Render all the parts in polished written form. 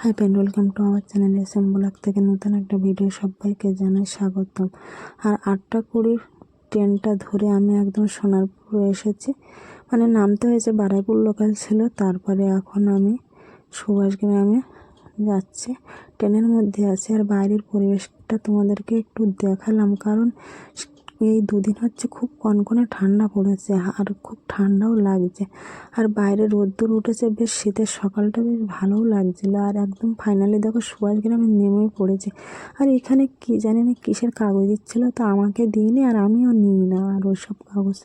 Hi friend, welcome to our channel SM blog থেকে নতুন একটা ভিডিও সবাইকে জানাই স্বাগতম। আর 8:20 ট্রেনটা ধরে আমি একদম সোনারপুর এসেছি, মানে নামতে হয়েছে, বারুইপুর লোকাল ছিল। তারপরে এখন আমি সুভাষগ্রামে যাচ্ছি, ট্রেনের মধ্যে আছি। আর বাইরের পরিবেশটা তোমাদেরকে একটু দেখালাম, কারণ এই দুদিন হচ্ছে খুব কনকনে ঠান্ডা পড়েছে আর খুব ঠান্ডাও লাগছে। আর বাইরে রোদ্দুর উঠেছে, বেশ শীতের সকালটা বেশ ভালোও লাগছিল। আর একদম ফাইনালি দেখো সুভাষগ্রামে নেমে পড়েছে। আর এখানে কি জানি না কিসের কাগজ দিচ্ছিলো, তো আমাকে দিইনি আর আমিও নিই না আর ওইসব কাগজ।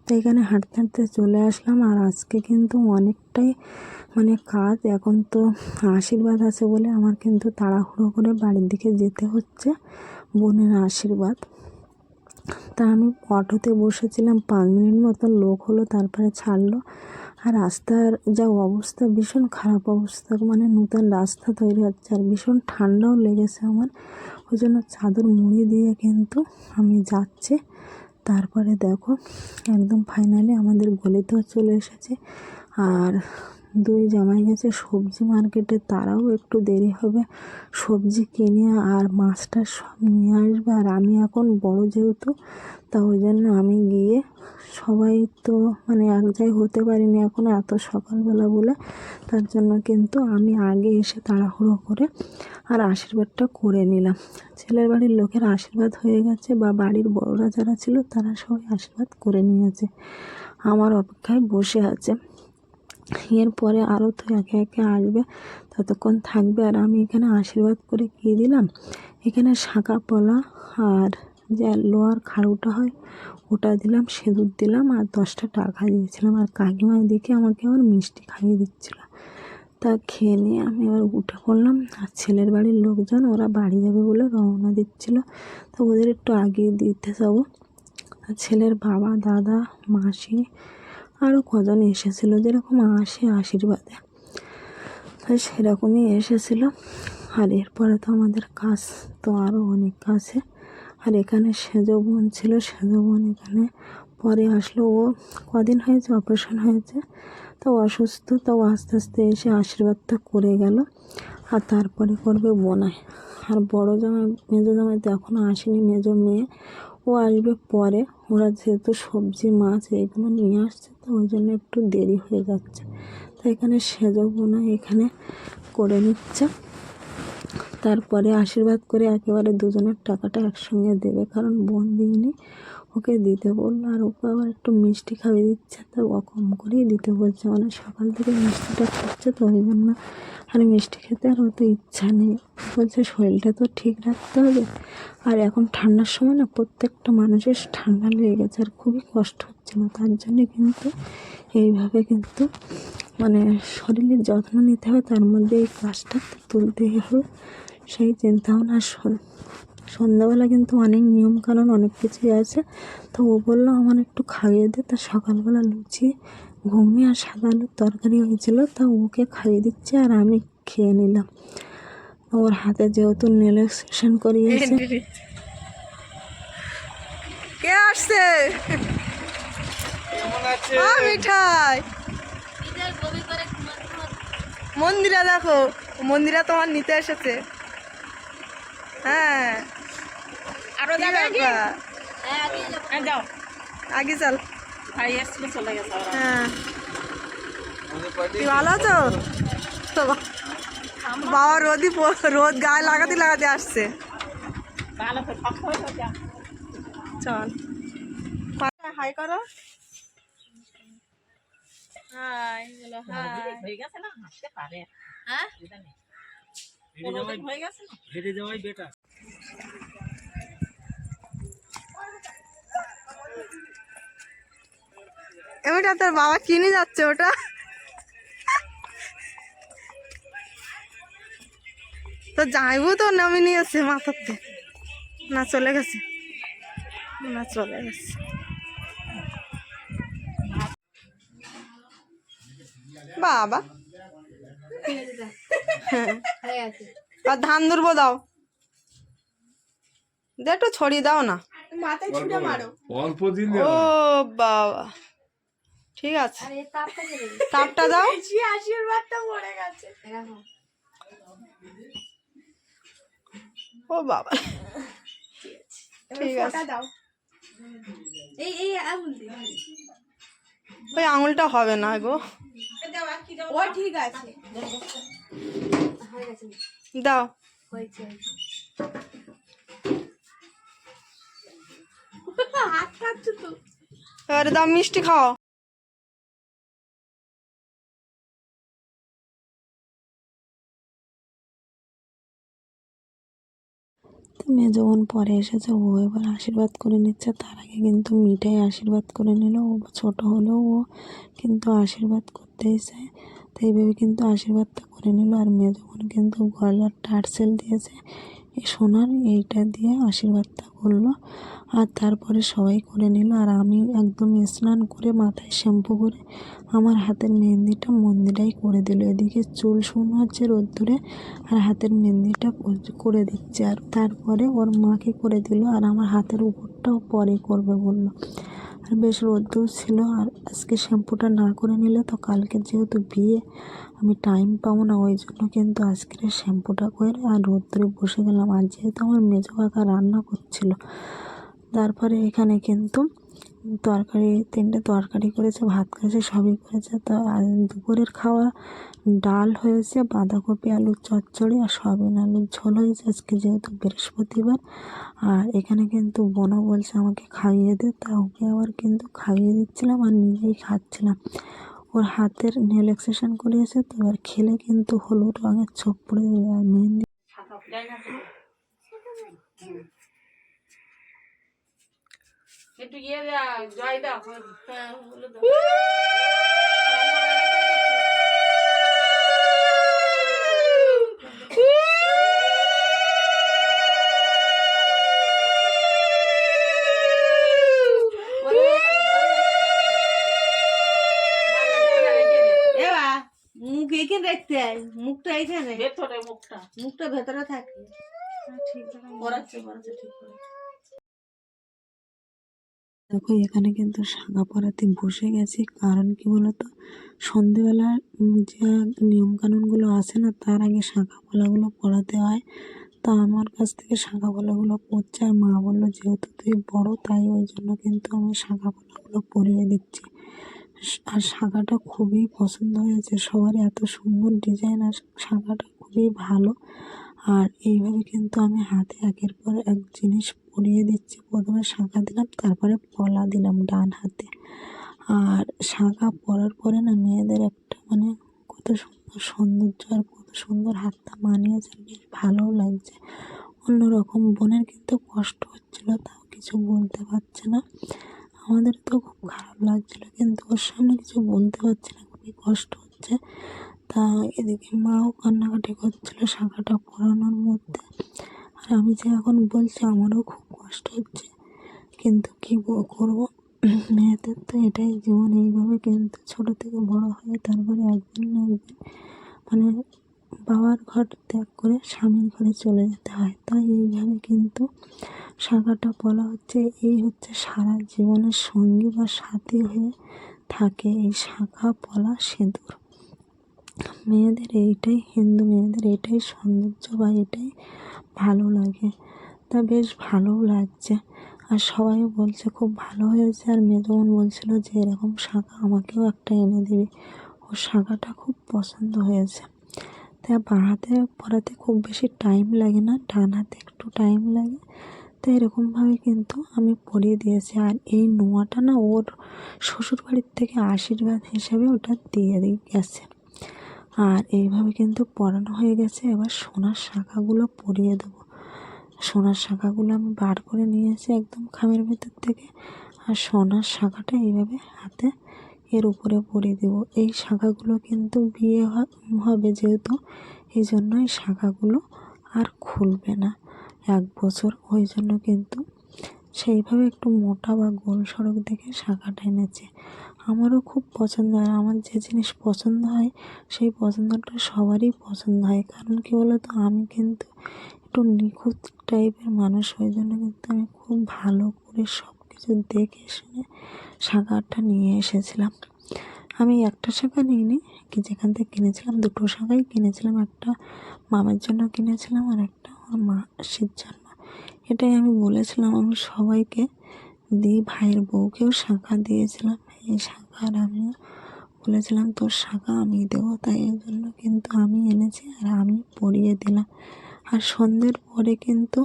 তো এখানে হাঁটতে হাঁটতে চলে আসলাম। আর আজকে কিন্তু অনেকটাই মানে কাজ, এখন তো আশীর্বাদ আছে বলে আমার কিন্তু তাড়াহুড়ো করে বাড়ির দিকে যেতে হচ্ছে, বোনের আশীর্বাদ। তা আমি অটোতে বসেছিলাম, 5 মিনিট মতন লোক হলো, তারপরে ছাড়লো। আর রাস্তার যা অবস্থা, ভীষণ খারাপ অবস্থা, মানে নতুন রাস্তা তৈরি হচ্ছে আর ভীষণ ঠান্ডাও লেগেছে আমার, ওই জন্য চাদর মুড়ি দিয়ে কিন্তু আমি যাচ্ছি। তারপরে দেখো একদম ফাইনালি আমাদের গলিতেও চলে এসেছে। আর দুই জামাই গেছে সবজি মার্কেটে, তারাও একটু দেরি হবে সবজি কিনে আর মাছটা সব নিয়ে আসবে। আর আমি এখন বড় যেহেতু, তা ওই জন্য আমি গিয়ে, সবাই তো মানে এক জায়গায় হতে পারিনি এখন এত সকালবেলা বলে, তার জন্য কিন্তু আমি আগে এসে তাড়াহুড়ো করে আর আশীর্বাদটা করে নিলাম। ছেলের বাড়ির লোকের আশীর্বাদ হয়ে গেছে, বা বাড়ির বড়রা যারা ছিল তারা সবাই আশীর্বাদ করে নিয়েছে, আমার অপেক্ষায় বসে আছে। এরপরে আরও তো একে একে আসবে, ততক্ষণ থাকবে। আর আমি এখানে আশীর্বাদ করে কী দিলাম, এখানে শাঁখা পলা আর যে লোহার খাড়ুটা হয় ওটা দিলাম, সিঁদুর দিলাম আর 10টা টাকা দিয়েছিলাম। আর কাকিমার দিকে আমাকে আবার মিষ্টি খাইয়ে দিচ্ছিলো। তা খেয়ে নিয়ে আমি এবার উঠে পড়লাম। আর ছেলের বাড়ির লোকজন ওরা বাড়ি যাবে বলে রওনা দিচ্ছিলো, তো ওদের একটু আগে দিতে যাবো। আর ছেলের বাবা, দাদা, মাসি আরও কজন এসেছিলো, যেরকম আসে আশীর্বাদে, তাই সেরকমই এসেছিলো। আর এরপরে তো আমাদের কাজ তো আরও অনেক আছে। আর এখানে সেজো বোন ছিল, সেজো বোন এখানে পরে আসলো। ও কদিন হয়েছে অপারেশন হয়েছে, তো অসুস্থ, তো আস্তে আস্তে এসে আশীর্বাদটা করে গেল। আর তারপরে করবে বোনাই। আর বড় জামাই, মেজো জামাই তো এখনও আসেনি, মেজো মেয়ে ও আসবে পরে। ওরা যেহেতু সবজি মাছ এইগুলো নিয়ে আসছে, তো ওই জন্য একটু দেরি হয়ে যাচ্ছে। তো এখানে সেজো বোনাই এখানে করে নিচ্ছে। তারপরে আশীর্বাদ করে একেবারে দুজনের টাকাটা একসঙ্গে দেবে, কারণ বোন দিইনি, ওকে দিতে বললো। আর ওকে আবার একটু মিষ্টি খাইয়ে দিচ্ছে, তো ও কম করেই দিতে বলছে, মানে সকাল থেকে মিষ্টিটা খাচ্ছে, তো ওই জন্য আর মিষ্টি খেতে আর অত ইচ্ছা নেই। বলছে শরীরটা তো ঠিক রাখতে হবে, আর এখন ঠান্ডার সময় না প্রত্যেকটা মানুষের ঠান্ডা লেগে গেছে আর খুবই কষ্ট হচ্ছিলো, তার জন্যে কিন্তু এইভাবে কিন্তু মানে শরীরের যত্ন নিতে হবে, তার মধ্যে এই কাজটা তুলতেই হবে, সেই চিন্তাভাবনা। সন্ধ্যাবেলা কিন্তু অনেক নিয়মকানুন অনেক কিছুই আছে। তো ও বললো আমার একটু খাইয়ে দে, তা সকালবেলা লুচি, ঘুগনি আর সাদা আলুর তরকারি হয়েছিলো, তা ওকে খাইয়ে দিচ্ছে আর আমি খেয়ে নিলাম। ওর হাতে যেহেতু নেল এক্সটেনশন করিয়েছে। কে আসছে? মিঠাই মন্দিরা, দেখো মন্দিরা তোমার নিতে এসেছে। হ্যাঁ, আরো যাবে, যাও আগে চল। ভাই আসছিল, চলে গেছে। হ্যাঁ, ভালো আছো? বাবা রোদ গায়ে লাগাতে লাগাতে আসছে। চল হাই করো। হাই, বলো হাই। হয়ে গেছে না, হাসতে পারে। হ্যাঁ, হয়ে গেছে না, হেরে যাওয়াই বেটার। ওটা তোর বাবা কিনে যাচ্ছে, ওটা তো যাইবো, তো নামে নিয়েছে মাথাতে। না চলে গেছে, না চলে গেছে। বাবা আর ধান দুর্বো দাও, দে একটু ছড়িয়ে দাও না, ও বাবা, ঠিক আছে, তাপটা দাও। আশীর্বাদটা পড়ে গেছে, ও বাবা, ঠিক আছে। ওই আঙুলটা হবে না গো, ও ঠিক আছে, দাও। হাত খাচ্ছ তো। এবারে দাও, মিষ্টি খাও। মেজো বোন পরে এসেছে, ও এবার আশীর্বাদ করে নিচ্ছে। তার আগে কিন্তু মিঠাই আশীর্বাদ করে নিল। ও ছোট হলেও ও কিন্তু আশীর্বাদ করতেই চায়, তো এইভাবে কিন্তু আশীর্বাদটা করে নিল। আর মেজো বোন কিন্তু গলার টার্সেল দিয়েছে এই সোনার, এইটা দিয়ে আশীর্বাদটা করলো। আর তারপরে সবাই করে নিল। আর আমি একদম স্নান করে মাথায় শ্যাম্পু করে আমার হাতের মেহেন্দিটা মন্দিরাই করে দিল। এদিকে চুল শুকনো হচ্ছে রোদ্দুরে, আর হাতের মেহেন্দিটা করে দিচ্ছে। আর তারপরে ওর মাকে করে দিল, আর আমার হাতের উপরটাও পরে করবে বললো। আর বেশ রোদ্দুর ছিল, আর আজকে শ্যাম্পুটা না করে নিলে তো কালকে যেহেতু বিয়ে আমি টাইম পাবো না, ওই জন্য কিন্তু আজকের শ্যাম্পুটা করে আর রোদ্দুরে বসে গেলাম। আর যেহেতু আমার মেজো কাকা রান্না করছিল, তারপরে এখানে কিন্তু তরকারি 3টে তরকারি করেছে, ভাত করেছে, সবই করেছে। তো দুপুরের খাওয়া ডাল হয়েছে, বাঁধাকপি আলুর চচ্চড়ি আর সয়াবিন আলুর ঝোল হয়েছে আজকে যেহেতু বৃহস্পতিবার। আর এখানে কিন্তু বোনও বলছে আমাকে খাইয়ে দে, তা ওকে আবার কিন্তু খাইয়ে দিচ্ছিলাম আর নিজেই খাচ্ছিলাম। ওর হাতের নেল এক্সটেনশন করিয়েছে, তো এবার খেলে কিন্তু হলুদ রঙের ছোপ পড়ে যাবে। আর মেহেন্দি একটু ইয়ে দাও, জয় দাও। হ্যাঁ, বলে দাও। মুখ এইখানে রাখতে হয়, মুখটা এইখানে ভেতরে, মুখটা ভেতরে থাকে। ঠিক করাচ্ছে ঠিক করে। দেখো এখানে কিন্তু শাঁখা পরাতে বসে গেছি, কারণ কি বলতো, সন্ধেবেলা যে নিয়মকানুনগুলো আসে না, তার আগে শাঁখা পলাগুলো পরাতে হয়। তা আমার কাছ থেকে শাঁখা পলাগুলো পরছে, আর মা বললো যেহেতু তুই বড়, তাই ওই জন্য কিন্তু আমি শাঁখা পলাগুলো পরিয়ে দিচ্ছি। আর শাঁখাটা খুবই পছন্দ হয়েছে সবারই, এত সুন্দর ডিজাইন, আর শাঁখাটা খুবই ভালো। আর এইভাবে কিন্তু আমি হাতে একের পর এক জিনিস পরিয়ে দিচ্ছি। প্রথমে শাঁখা দিলাম, তারপরে পলা দিলাম ডান হাতে। আর শাঁখা পরার পরে না মেয়েদের একটা মানে কত সুন্দর সৌন্দর্য, আর কত সুন্দর হাতটা মানিয়েছে, বেশ ভালোও লাগছে। অন্যরকম বোনের কিন্তু কষ্ট হচ্ছিলো, তাও কিছু বলতে পারছে না। আমাদের তো খুব খারাপ লাগছিলো, কিন্তু ওর সামনে কিছু বলতে পারছি না, খুবই কষ্ট হচ্ছে। তা এদিকে মাও কান্নাকাটি করছিল শাঁখাটা পরানোর মধ্যে। আর আমি যে এখন বলছি আমারও খুব কষ্ট হচ্ছে, কিন্তু কী করবো, মেয়েদের তো এটাই জীবন। এইভাবে কিন্তু ছোটো থেকে বড় হয়ে তারপরে একদিন না একদিন মানে বাবার ঘর ত্যাগ করে স্বামীর ঘরে চলে যেতে হয়। তাই এইভাবে কিন্তু শাঁখাটা পলা হচ্ছে, এই হচ্ছে সারা জীবনের সঙ্গী বা সাথী হয়ে থাকে এই শাঁখা পলা সিঁদুর। মেয়েদের এইটাই, হিন্দু মেয়েদের এটাই সৌন্দর্য বা এটাই ভালো লাগে। তা বেশ ভালোও লাগছে, আর সবাই বলছে খুব ভালো হয়েছে। আর মেজো বোন বলছিল যে এরকম শাঁখা আমাকেও একটা এনে দিবি, ওর শাঁখাটা খুব পছন্দ হয়েছে। তা বাঁ হাতে পরাতে খুব বেশি টাইম লাগে না, ডান হাতে একটু টাইম লাগে। তো এরকমভাবে কিন্তু আমি পরিয়ে দিয়েছি। আর এই নোয়াটা না ওর শ্বশুরবাড়ির থেকে আশীর্বাদ হিসেবে ওটা দিয়ে গেছে। আর এইভাবে কিন্তু পরানো হয়ে গেছে। এবার সোনার শাঁখাগুলো পরিয়ে দেবো। সোনার শাঁখাগুলো আমি বার করে নিয়েছি একদম খামের ভেতর থেকে, আর সোনার শাঁখাটা এইভাবে হাতে এর উপরে পরিয়ে দেবো। এই শাঁখাগুলো কিন্তু বিয়ে হবে যেহেতু, এই জন্য এই শাঁখাগুলো আর খুলবে না 1 বছর। ওই জন্য কিন্তু সেইভাবে একটু মোটা বা গোল সড়ক দেখে শাঁখাটা এনেছে। আমারও খুব পছন্দ হয়, আমার যে জিনিস পছন্দ হয় সেই পছন্দটা সবারই পছন্দ হয়। কারণ কী বলো তো, আমি কিন্তু একটু নিখুঁত টাইপের মানুষ, ওই জন্য কিন্তু আমি খুব ভালো করে সব কিছু দেখে শুনে শাঁখাটা নিয়ে এসেছিলাম। আমি একটা শাঁখা নিইনি, যেখান থেকে কিনেছিলাম, দুটো শাঁখাই কিনেছিলাম, একটা মামার জন্য কিনেছিলাম আর একটা আমার মাসির জন্য। এটাই আমি বলেছিলাম আমি সবাইকে দিই, ভাইয়ের বউকেও শাঁখা দিয়েছিলাম এই শাঁখা, আর আমিও বলেছিলাম তোর শাঁখা আমি দেবো, তাই এই জন্য কিন্তু আমি এনেছি আর আমি পরিয়ে দিলাম। আর সন্ধ্যের পরে কিন্তু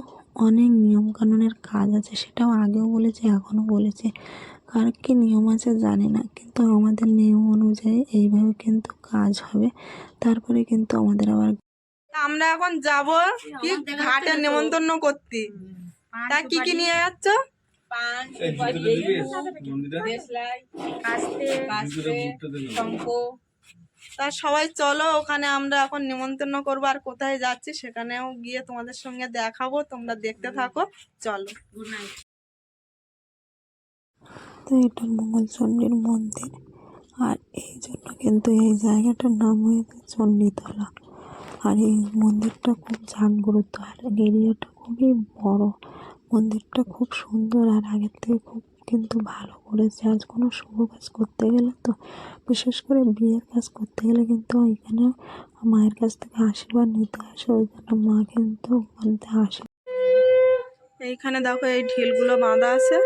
অনেক নিয়মকানুনের কাজ আছে, সেটাও আগেও বলেছি এখনও বলেছি, কার কী নিয়ম আছে জানি না, কিন্তু আমাদের নিয়ম অনুযায়ী এইভাবে কিন্তু কাজ হবে। তারপরে কিন্তু আমাদের আবার আমরা এখন যাব কি ঘাটে নেমন্তন্ন করতে। তা কি কি নিয়ে যাচ্ছ? তা সবাই চলো, ওখানে আমরা এখন নেমন্তন্ন করবো। আর কোথায় যাচ্ছি সেখানেও গিয়ে তোমাদের সঙ্গে দেখাবো, তোমরা দেখতে থাকো, চলো। তো এটা মঙ্গলচণ্ডীর মন্দির, আর এই জন্য কিন্তু এই জায়গাটার নাম হয়েছে চণ্ডীতলা। আর এই মন্দিরটা খুব জাগ্রত, আর এরিয়াটা খুবই বড়, মন্দিরটা খুব সুন্দর আর আগের থেকে খুব কিন্তু ভালো করেছে। আজ কোনো শুভ কাজ করতে গেলে, তো বিশেষ করে বিয়ের কাজ করতে গেলে কিন্তু এখানে মায়ের কাছ থেকে আশীর্বাদ নিতে আসে, ওই জন্য মা কিন্তু ওখানে আসে। এইখানে দেখো এই ঢিলগুলো বাঁধা আছে,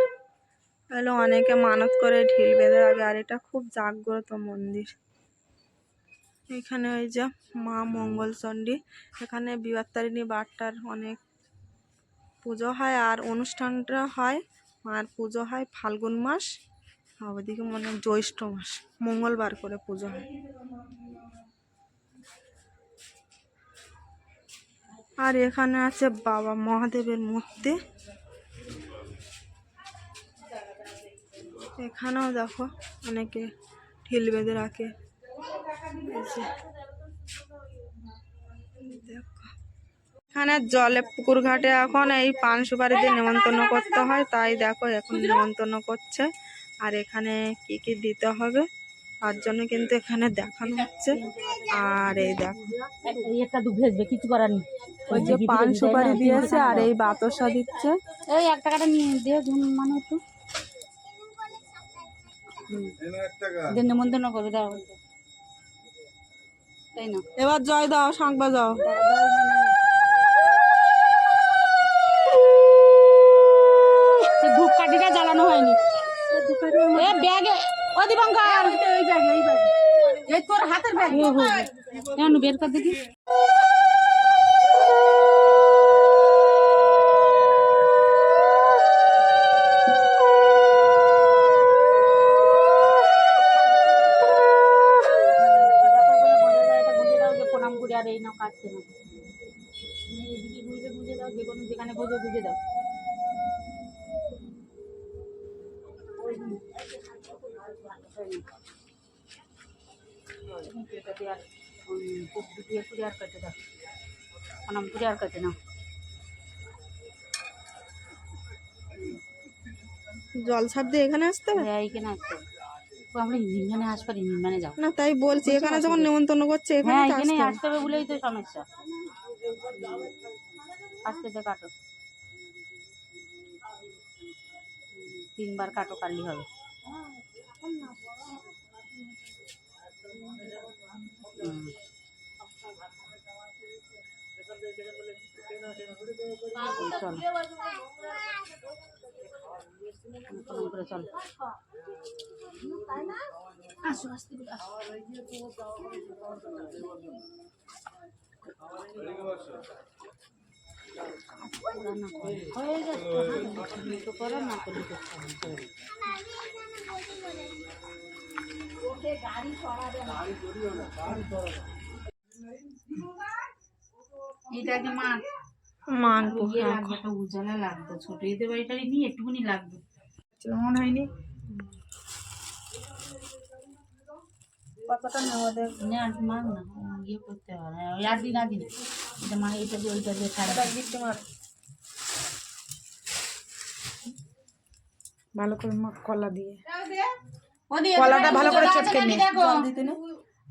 তাহলে অনেকে মানত করে ঢিল বেঁধে রাখে। আর এটা খুব জাগ্রত মন্দির। এখানে ওই যে মা মঙ্গলচণ্ডী, এখানে বিবাহতারিণী বারটার অনেক পুজো হয়, আর অনুষ্ঠানটা হয়, আর পুজো হয় ফাল্গুন মাস, আর ওইদিকে মনে হয় জ্যৈষ্ঠ মাস, মঙ্গলবার করে পুজো হয়। আর এখানে আছে বাবা মহাদেবের মূর্তি। এখানেও দেখো অনেকে ঢিল বেঁধে রাখে। দেখো এখানে জলে পুকুর ঘাটে এখন এই পান সুপারি দিয়ে নেমন্তন্ন করতে হয়, তাই দেখো এখন নেমন্তন্ন করছে। আর এখানে কি কি দিতে হবে তার জন্য কিন্তু এখানে দেখানো হচ্ছে। আর এই দেখো কিছু করার নেই, ওই যে পান সুপারি দিয়েছে আর এই বাতাসা দিচ্ছে। এই 1 টাকাটা নিয়ে দিয়ে মানে একটু নেমন্তন্ন করে দাও, তাই না? এবার জয় দাও, শাঁখ বাজাও। ধূপকাঠিটা জ্বালানো হয়নি। ব্যাগে ও দীপঙ্কর, এই তোর হাতের ব্যাগ বের কর দেখি। প্রণাম করে আর এই নাও কাটতে না, এদিকে গুঁজে গুঁজে দাও, যে কোনো যেখানে গুঁজে গুঁজে দাও। প্রণাম করে আর কেটে নাও। জল ছাপ দিয়ে এখানে আসতে হবে? হ্যাঁ এইখানে আসতে হবে। আমরা ইঞ্জিনে আসবো, ইঞ্জিনে যাও না, তাই বলছি এখানে যখন নেমন্তন্ন করছে এখানে হ্যাঁ তো এখানে আসতে হবে। আসতে হবে বলেই তো সমস্যা। আস্তে আস্তে কাটো, 3 বার কাটো, কাটলেই হবে। চল চল আসো, আস্তে করে আসো। হয়ে গেছে করো না করলে এটাকে মানবো লাগবে, একটা উজালা লাগবে, ছোট এদের বাড়িটাই নিয়ে একটুখানি লাগবে, মনে হয়নি কতটা নেওয়া দেখ মার না ইয়ে করতে হবে, ওই আর দিন এটা মা এটা দিয়ে ওইটা দিয়ে ছাড়া গিফট মার। ভালো করে কলা দিয়ে, কলাটা ভালো করে চটকে নে,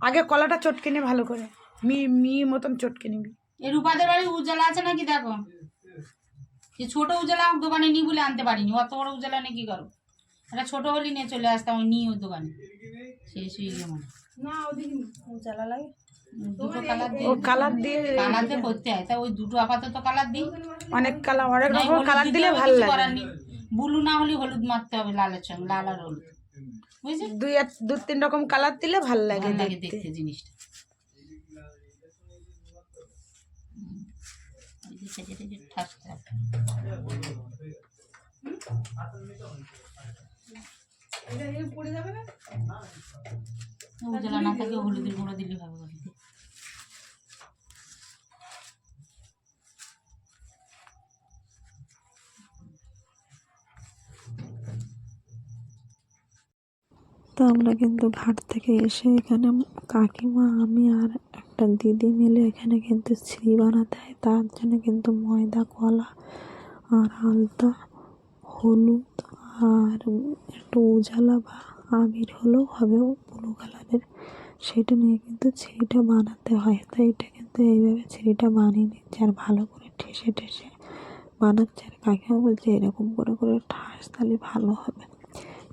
আগে কলাটা চটকে নে ভালো করে, মি মতন চটকে নিবি। এই রূপাদের বাড়ি উজালা আছে নাকি দেখো, ছোট উজালা দোকানে নি বলে আনতে পারিনি, অত বড় উজালা নিয়ে কি করো। একটা ছোট হলি নিয়ে চলে আসতাম ওই নিয়ে ওর দোকানে শেষ হয়ে গেল মনে জ্বালা লাগে দুটো কালার ও কালার দিয়ে কালার দিয়ে করতে হয় তা ওই দুটো আপাতত কালার দিই অনেক রকম কালার দিলে ভালো লাগে ব্লু না হলে হলুদ মারতে হবে লালের সঙ্গে লাল আর হলুদ বুঝলি দু তিন রকম কালার দিলে ভালো লাগে ভালো লাগে দেখতে জিনিসটা ঠাসতে হবে। উজ্জ্বলা না থাকে হলুদের গুঁড়ো দিলে হবে বাড়িতে তো আমরা কিন্তু ঘাট থেকে এসে এখানে কাকিমা আমি আর একটা দিদি মিলে এখানে কিন্তু ছিঁড়ি বানাতে হয় তার জন্য কিন্তু ময়দা কলা আর আলতা হলুদ আর একটু উজালা বা আবির হলেও হবে ব্লু কালারের সেটা নিয়ে কিন্তু ছিঁড়িটা বানাতে হয় তাই এটা কিন্তু এইভাবে ছিঁড়িটা বানিয়ে নিচ্ছে আর ভালো করে ঠেসে ঠেসে বানাচ্ছে আর কাকিমা বলছে এরকম করে করে ঠাস তাহলে ভালো হবে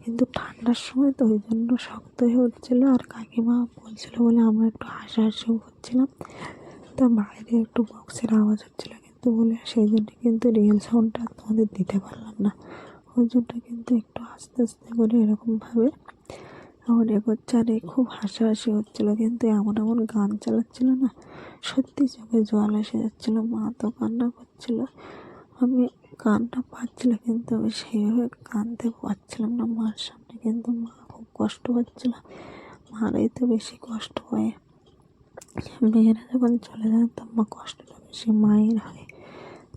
কিন্তু ঠান্ডার সময় তো ওই জন্য শক্ত হয়ে উঠছিলো আর কাকিমা বলছিলো বলে আমরা একটু হাসাহাসিও করছিলাম তা বাইরে একটু বক্সের আওয়াজ হচ্ছিলো কিন্তু বলে সেই জন্য কিন্তু রিয়েল সাউন্ডটা তোমাদের দিতে পারলাম না ওই জন্য কিন্তু একটু আস্তে আস্তে করে এরকমভাবে আমার এ করছে আর খুব হাসাহাসি হচ্ছিলো কিন্তু এমন এমন গান চালাচ্ছিলো না সত্যি চোখে জল এসে যাচ্ছিলো মা তো কান্না করছিলো আমি কান্না পাচ্ছিল কিন্তু আমি সেইভাবে কাঁদতে পারছিলাম না মার সামনে কিন্তু মা খুব কষ্ট পাচ্ছিল মারাই তো বেশি কষ্ট হয় মেয়েরা যখন চলে যায় তো মা কষ্টটা বেশি মায়ের হয়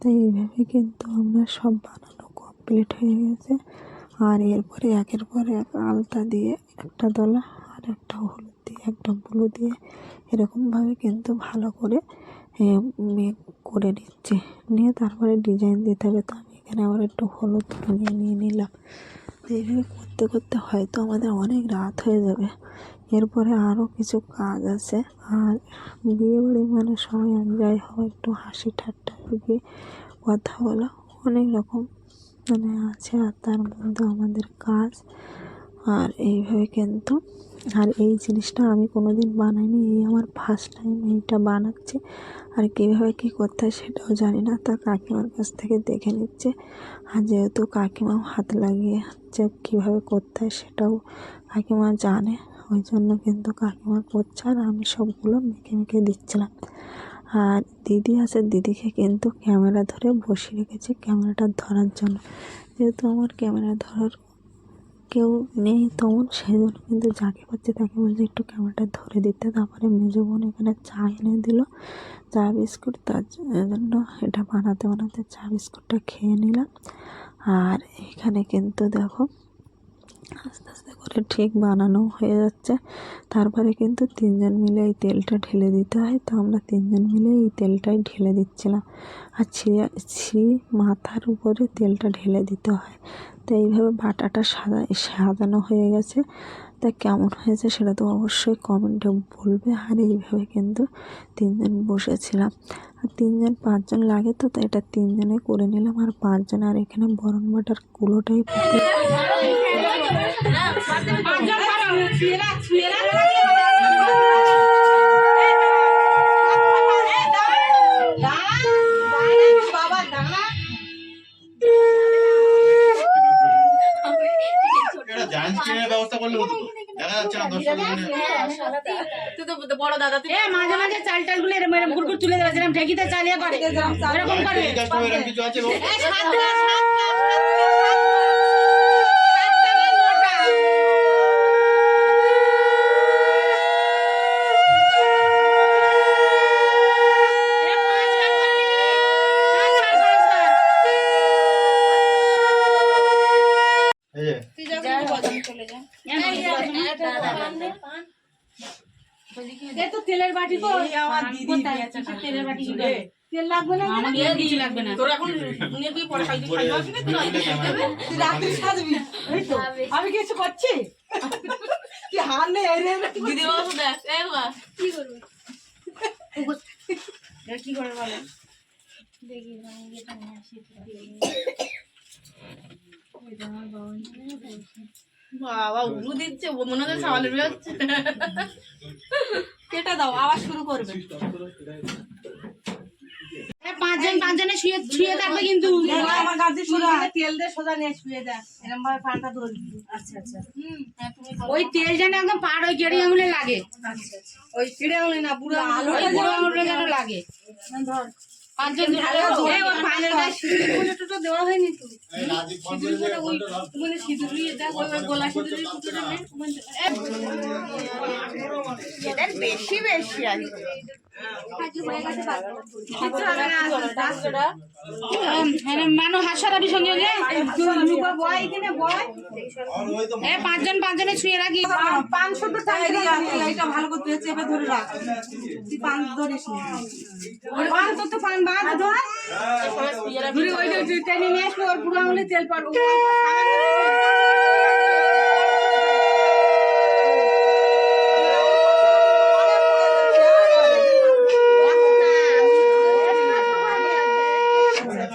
তাই এইভাবে কিন্তু আমরা সব বানানো কমপ্লিট হয়ে গেছে আর এরপরে একের পর এক আলতা দিয়ে একটা দলা আর একটা হলুদ দিয়ে একটা ব্লু দিয়ে এরকমভাবে কিন্তু ভালো করে করে নিচ্ছে নিয়ে তারপরে ডিজাইন দিতে হবে তো আমি এখানে আবার একটু হলুদ নিয়ে নিলাম তো এইভাবে করতে করতে হয়তো আমাদের অনেক রাত হয়ে যাবে এরপরে আরও কিছু কাজ আছে আর বিয়ে বাড়ি মানে সবাই এক জায়গায় হয় একটু হাসি ঠাট্টা গিয়ে কথা বলা অনেক রকম মানে আছে আর তার মধ্যে আমাদের কাজ আর এইভাবে কিন্তু আর এই জিনিসটা আমি কোনো দিন বানাইনি এই আমার ফার্স্ট টাইম এইটা বানাচ্ছি আর কীভাবে কী করতে হয় সেটাও জানি না তা কাকিমার কাছ থেকে দেখে নিচ্ছে আর যেহেতু কাকিমাও হাত লাগিয়ে হচ্ছে কীভাবে করতে হয় সেটাও কাকিমা জানে ওই জন্য কিন্তু কাকিমা করছে আর আমি সবগুলো মেখে মেখে দিচ্ছিলাম আর দিদি আছে দিদিকে কিন্তু ক্যামেরা ধরে বসিয়ে রেখেছি ক্যামেরাটা ধরার জন্য যেহেতু আমার ক্যামেরা ধরার কেউ নেই তেমন সেই জন্য কিন্তু যাকে পাচ্ছে তাকে বলছে একটু ক্যামেরাটা ধরে দিতে তারপরে মেজো বোন এখানে চা এনে দিল চা বিস্কুট তার জন্য এটা বানাতে বানাতে চা বিস্কুটটা খেয়ে নিলাম আর এখানে কিন্তু দেখো আস্তে আস্তে করে ঠিক বানানো হয়ে যাচ্ছে তারপরে কিন্তু তিনজন মিলে এই তেলটা ঢেলে দিতে হয় তো আমরা তিনজন মিলে এই তেলটাই ঢেলে দিচ্ছিলাম আর ছিঁড়ি মাথার উপরে তেলটা ঢেলে দিতে হয় তো এইভাবে বাটাটা সাজানো হয়ে গেছে তা কেমন হয়েছে সেটা তো অবশ্যই কমেন্টে বলবে আর এইভাবে কিন্তু তিনজন বসেছিলাম আর তিনজন পাঁচজন লাগে তো তাই এটা তিনজনে করে নিলাম আর পাঁচজন আর এখানে বরণ বাটার কুলোটাই বড় দাদা মাঝে মাঝে চাল টাল গুলো এরকম গুড় তুলে দেওয়া যেরকম ঢেকিতে চালিয়ে করে এরকম করে তেলের বাটি তেলের বাটি তেল লাগবে না কিছু লাগবে না তোর এখন আমি কিছু করছি কি করে বলে দেখি বাবা উলু দিচ্ছে, ও মনে হচ্ছে সাবালের বিয়ে হচ্ছে। কেটে দাও, আবার শুরু করবে। পাঁচজনে শুয়ে শুয়ে থাকবে কিন্তু আমার গাছে শুরু হয়। তেল দিয়ে সোজা নিয়ে শুয়ে দেয়, এরকম ভাবে পানটা ধরবি। আচ্ছা আচ্ছা। ওই তেল যেন একদম পাড় ওই গেড়ি আঙুলে লাগে। ওই চিড়ে আঙুলে না, বুড়ো ওই বুড়ো আঙুলে যেন লাগে। ধর। পাঁচজন ওই পানের গায়ে সিঁদুর ফুটোটা দেওয়া হয়নি তো। সিঁদুর ফুটো ওই মানে সিঁদুর দিয়ে দেখ, ওই গোলা সিঁদুরের ফুটোটা নেই। এদের বেশি বেশি আছে। মানু হাসারাবি সঙ্গে বয় এখানে বয়। পাঁচজনে ছুঁয়ে রাখি। পান শুদ্ধ এটা ভালো করতে হচ্ছে, এবার ধরে রাখ। তুই পান ধরিস না। পান তোর তো পান বাদ ধর। ঘুরে ওই যে টেনে নিয়ে আসবো, ওর বুড়ো আঙুলে তেল পাড়বো।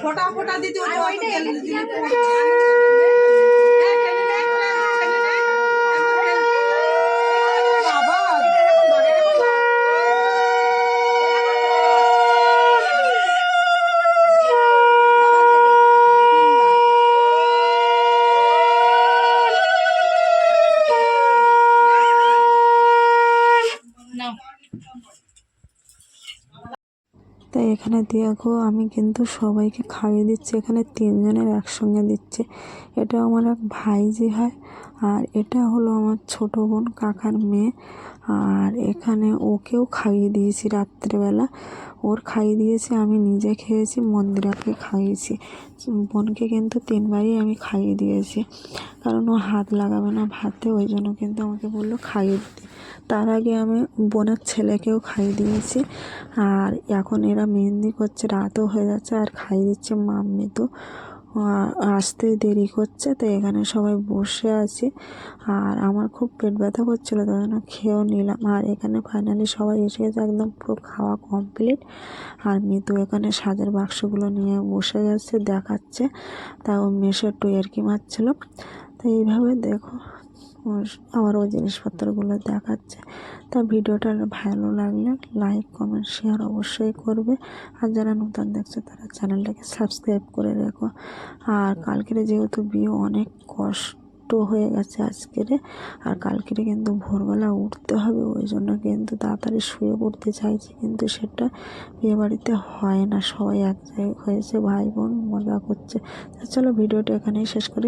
ফোটা ফোটা দিতে হতো, অত তেল দিলে তাই এখানে দেখো আমি কিন্তু সবাইকে খাইয়ে দিচ্ছি, এখানে 3 জনের একসঙ্গে দিচ্ছে। এটা আমার এক ভাইজি হয়, আর এটা হলো আমার ছোট বোন কাকার মেয়ে। আর এখানে ওকেও খাইয়ে দিয়েছি রাত্রেবেলা, ওর খাইয়ে দিয়েছি, আমি নিজে খেয়েছি, মন্দিরাকে খাইয়েছি। বোনকে কিন্তু 3 বারই আমি খাইয়ে দিয়েছি, কারণ ও হাত লাগাবে না ভাতে, ওই জন্য কিন্তু আমাকে বললো খাইয়ে দিতে। তার আগে আমি বোনের ছেলেকেও খাইয়ে দিয়েছি। আর এখন এরা মেহেন্দি করছে, রাতও হয়ে যাচ্ছে, আর খাইয়ে দিচ্ছে মাম্মি তো আসতে দেরি করছে, তো এখানে সবাই বসে আছি। আর আমার খুব পেট ব্যথা করছিলো, তাই জন্য খেয়েও নিলাম। আর এখানে ফাইনালি সবাই এসে গেছে, একদম পুরো খাওয়া কমপ্লিট। আর মিতু এখানে সাজের বাক্সগুলো নিয়ে বসে গেছে, দেখাচ্ছে, তাও মেশো একটু এরকি মারছিল। তো এইভাবে দেখো আমার ওই জিনিসপত্রগুলো দেখাচ্ছে। তা ভিডিওটা ভালো লাগলে লাইক কমেন্ট শেয়ার অবশ্যই করবে, আর যারা নতুন দেখছে তারা চ্যানেলটাকে সাবস্ক্রাইব করে রেখো। আর কালকের যেহেতু বিয়ে, অনেক কষ্ট হয়ে গেছে আজকের, আর কালকের কিন্তু ভোরবেলা উঠতে হবে, ওই জন্য কিন্তু তাড়াতাড়ি শুয়ে পড়তে চাইছি, কিন্তু সেটা বিয়ে বাড়িতে হয় না, সবাই এক জায়গায় হয়েছে, ভাই বোন মজা করছে। চলো ভিডিওটা এখানেই শেষ করি।